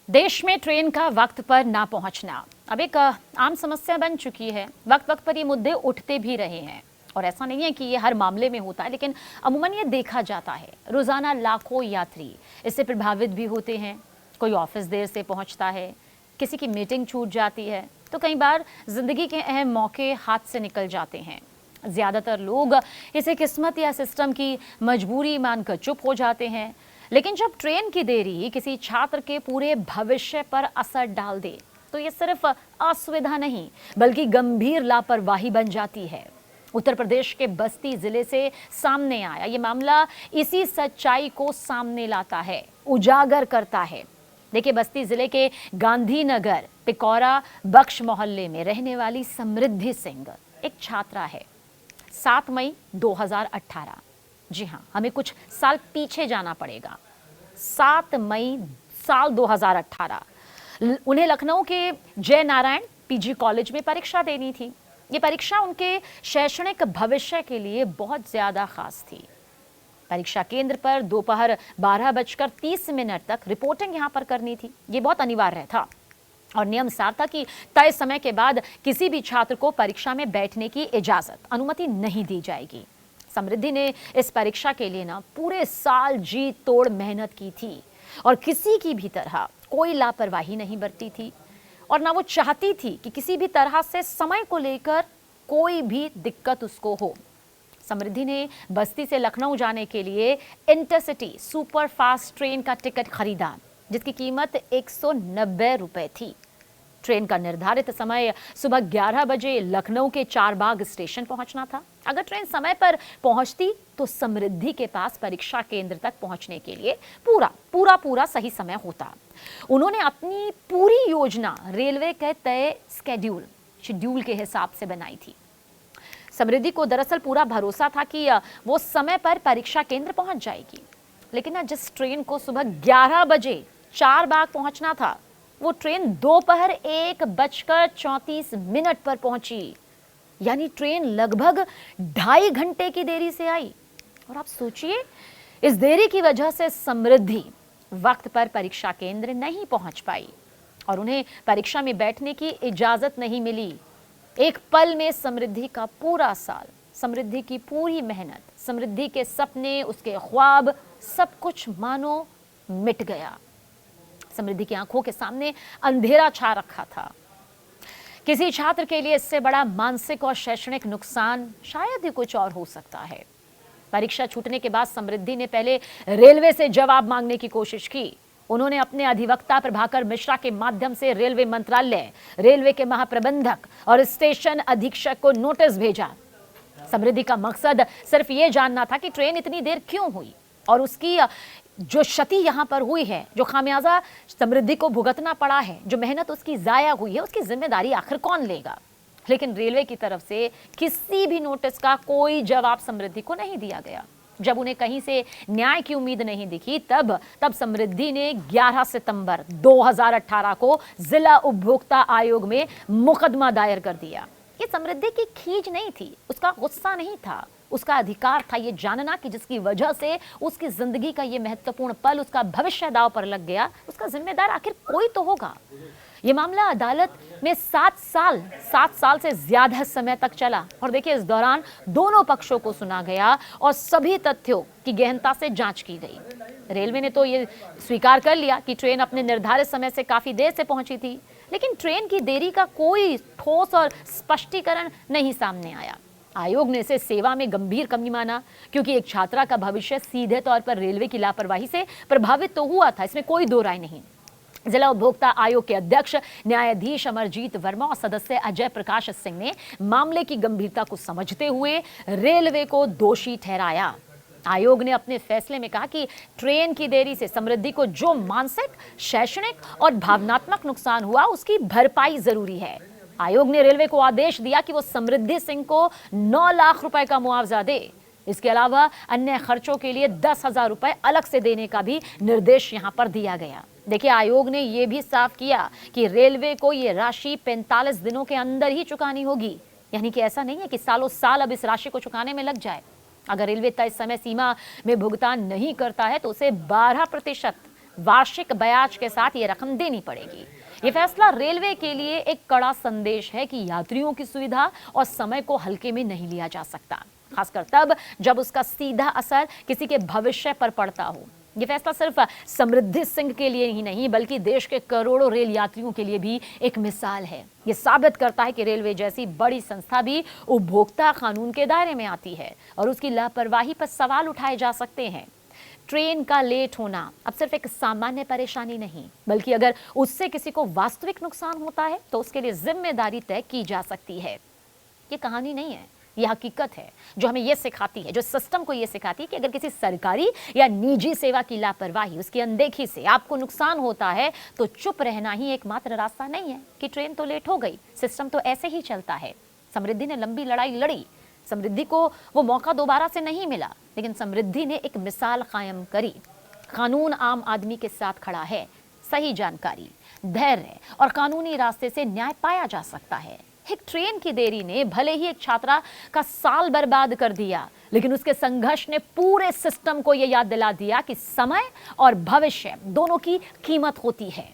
देश में ट्रेन का वक्त पर ना पहुंचना अब एक आम समस्या बन चुकी है। वक्त वक्त पर ये मुद्दे उठते भी रहे हैं और ऐसा नहीं है कि ये हर मामले में होता है, लेकिन अमूमन ये देखा जाता है। रोजाना लाखों यात्री इससे प्रभावित भी होते हैं। कोई ऑफिस देर से पहुंचता है, किसी की मीटिंग छूट जाती है, तो कई बार जिंदगी के अहम मौके हाथ से निकल जाते हैं। ज्यादातर लोग इसे किस्मत या सिस्टम की मजबूरी मानकर चुप हो जाते हैं, लेकिन जब ट्रेन की देरी किसी छात्र के पूरे भविष्य पर असर डाल दे तो ये सिर्फ असुविधा नहीं बल्कि गंभीर लापरवाही बन जाती है। उत्तर प्रदेश के बस्ती जिले से सामने आया ये मामला इसी सच्चाई को सामने लाता है, उजागर करता है। देखिए, बस्ती जिले के गांधीनगर पिकौरा बख्श मोहल्ले में रहने वाली समृद्धि सिंह एक छात्रा है। 7 मई 2018, जी हाँ, हमें कुछ साल पीछे जाना पड़ेगा। 7 मई साल 2018 उन्हें लखनऊ के जय नारायण पीजी कॉलेज में परीक्षा देनी थी। ये परीक्षा उनके शैक्षणिक भविष्य के लिए बहुत ज्यादा खास थी। परीक्षा केंद्र पर दोपहर 12:30 तक रिपोर्टिंग यहाँ पर करनी थी। ये बहुत अनिवार्य था और नियम सार था कि तय समय के बाद किसी भी छात्र को परीक्षा में बैठने की अनुमति नहीं दी जाएगी। समृद्धि ने इस परीक्षा के लिए ना पूरे साल जी तोड़ मेहनत की थी और किसी की भी तरह कोई लापरवाही नहीं बरती थी और ना वो चाहती थी कि किसी भी तरह से समय को लेकर कोई भी दिक्कत उसको हो। समृद्धि ने बस्ती से लखनऊ जाने के लिए इंटरसिटी सुपर फास्ट ट्रेन का टिकट खरीदा, जिसकी कीमत 190 रुपए थी। ट्रेन का निर्धारित समय सुबह 11 बजे लखनऊ के चारबाग स्टेशन पहुंचना था। अगर ट्रेन समय पर पहुंचती तो समृद्धि के पास परीक्षा केंद्र तक पहुंचने के लिए पूरा सही समय होता। उन्होंने अपनी पूरी योजना रेलवे के तय शेड्यूल के हिसाब से बनाई थी। समृद्धि को दरअसल पूरा भरोसा था कि वो समय पर परीक्षा केंद्र पहुंच जाएगी, लेकिन जिस ट्रेन को सुबह 11 बजे चारबाग पहुंचना था, वो ट्रेन दोपहर 1:34 पर पहुंची। यानी ट्रेन लगभग 2.5 घंटे की देरी से आई। और आप सोचिए, इस देरी की वजह से समृद्धि वक्त पर परीक्षा केंद्र नहीं पहुंच पाई और उन्हें परीक्षा में बैठने की इजाजत नहीं मिली। एक पल में समृद्धि का पूरा साल, समृद्धि की पूरी मेहनत, समृद्धि के सपने, उसके ख्वाब, सब कुछ मानो मिट गया। समृद्धि की आंखों के सामने अंधेरा छा रखा था। किसी छात्र के लिए इससे बड़ा मानसिक और शैक्षणिक नुकसान शायद ही कुछ और हो सकता है। परीक्षा छूटने के बाद समृद्धि ने पहले रेलवे से जवाब मांगने की कोशिश की। उन्होंने अपने अधिवक्ता प्रभाकर मिश्रा के माध्यम से रेलवे मंत्रालय, रेलवे के महाप्रबंधक और स्टेशन अधीक्षक को नोटिस भेजा। समृद्धि का मकसद सिर्फ ये जानना था कि ट्रेन इतनी देर क्यों हुई और उसकी जो क्षति यहाँ पर हुई है, जो खामियाजा समृद्धि को भुगतना पड़ा है, जो मेहनत उसकी जाया हुई है, उसकी जिम्मेदारी आखिर कौन लेगा। लेकिन रेलवे की तरफ से किसी भी नोटिस का कोई जवाब समृद्धि को नहीं दिया गया। जब उन्हें कहीं से न्याय की उम्मीद नहीं दिखी, तब समृद्धि ने 11 सितंबर 2018 को जिला उपभोक्ता आयोग में मुकदमा दायर कर दिया। ये समृद्धि की खींच नहीं थी, उसका गुस्सा नहीं था, उसका अधिकार था ये जानना कि जिसकी वजह से उसकी जिंदगी का ये महत्वपूर्ण पल, उसका भविष्य दांव पर लग गया, उसका जिम्मेदार आखिर कोई तो होगा। ये मामला अदालत में 7 साल से ज्यादा समय तक चला और देखिए, इस दौरान दोनों पक्षों को सुना गया और सभी तथ्यों की गहनता से जांच की गई। रेलवे ने तो ये स्वीकार कर लिया कि ट्रेन अपने निर्धारित समय से काफी देर से पहुंची थी, लेकिन ट्रेन की देरी का कोई ठोस और स्पष्टीकरण नहीं सामने आया। आयोग ने इसे सेवा में गंभीर कमी माना, क्योंकि एक छात्रा का भविष्य सीधे तौर पर रेलवे की लापरवाही से प्रभावित तो हुआ था, इसमें कोई दो राय नहीं। जिला उपभोक्ता आयोग के अध्यक्ष न्यायाधीश अमरजीत वर्मा और सदस्य अजय प्रकाश सिंह ने मामले की गंभीरता को समझते हुए रेलवे को दोषी ठहराया। आयोग ने अपने फैसले में कहा कि ट्रेन की देरी से समृद्धि को जो मानसिक, शैक्षणिक और भावनात्मक नुकसान हुआ, उसकी भरपाई जरूरी है। आयोग ने रेलवे को आदेश दिया कि वो समृद्धि सिंह को 9 लाख रुपए का मुआवजा दे। इसके अलावा अन्य खर्चों के लिए 10,000 रुपए अलग से देने का भी निर्देश यहां पर दिया गया। देखिए, आयोग ने यह भी साफ किया कि रेलवे को ये राशि 45 दिनों के अंदर ही चुकानी होगी। यानी कि ऐसा नहीं है कि सालों साल अब इस राशि को चुकाने में लग जाए। अगर रेलवे तय समय सीमा में भुगतान नहीं करता है तो उसे 12% वार्षिक ब्याज के साथ ये रकम देनी पड़ेगी। ये फैसला रेलवे के लिए एक कड़ा संदेश है कि यात्रियों की सुविधा और समय को हल्के में नहीं लिया जा सकता, खासकर तब जब उसका सीधा असर किसी के भविष्य पर पड़ता हो। ये फैसला सिर्फ समृद्धि सिंह के लिए ही नहीं बल्कि देश के करोड़ों रेल यात्रियों के लिए भी एक मिसाल है। ये साबित करता है कि रेलवे जैसी बड़ी संस्था भी उपभोक्ता कानून के दायरे में आती है और उसकी लापरवाही पर सवाल उठाए जा सकते हैं। ट्रेन का लेट होना अब सिर्फ एक सामान्य परेशानी नहीं बल्कि अगर उससे किसी को वास्तविक नुकसान होता है तो उसके लिए जिम्मेदारी तय की जा सकती है। ये कहानी नहीं है, यह हकीकत है जो हमें यह सिखाती है, जो सिस्टम को यह सिखाती है कि अगर किसी सरकारी या निजी सेवा की लापरवाही, उसकी अनदेखी से आपको नुकसान होता है तो चुप रहना ही एकमात्र रास्ता नहीं है कि ट्रेन तो लेट हो गई, सिस्टम तो ऐसे ही चलता है। समृद्धि ने लंबी लड़ाई लड़ी, समृद्धि को वो मौका दोबारा से नहीं मिला, लेकिन समृद्धि ने एक मिसाल कायम करी। कानून आम आदमी के साथ खड़ा है, सही जानकारी, धैर्य और कानूनी रास्ते से न्याय पाया जा सकता है। एक ट्रेन की देरी ने भले ही एक छात्रा का साल बर्बाद कर दिया, लेकिन उसके संघर्ष ने पूरे सिस्टम को यह याद दिला दिया कि समय और भविष्य दोनों की कीमत होती है।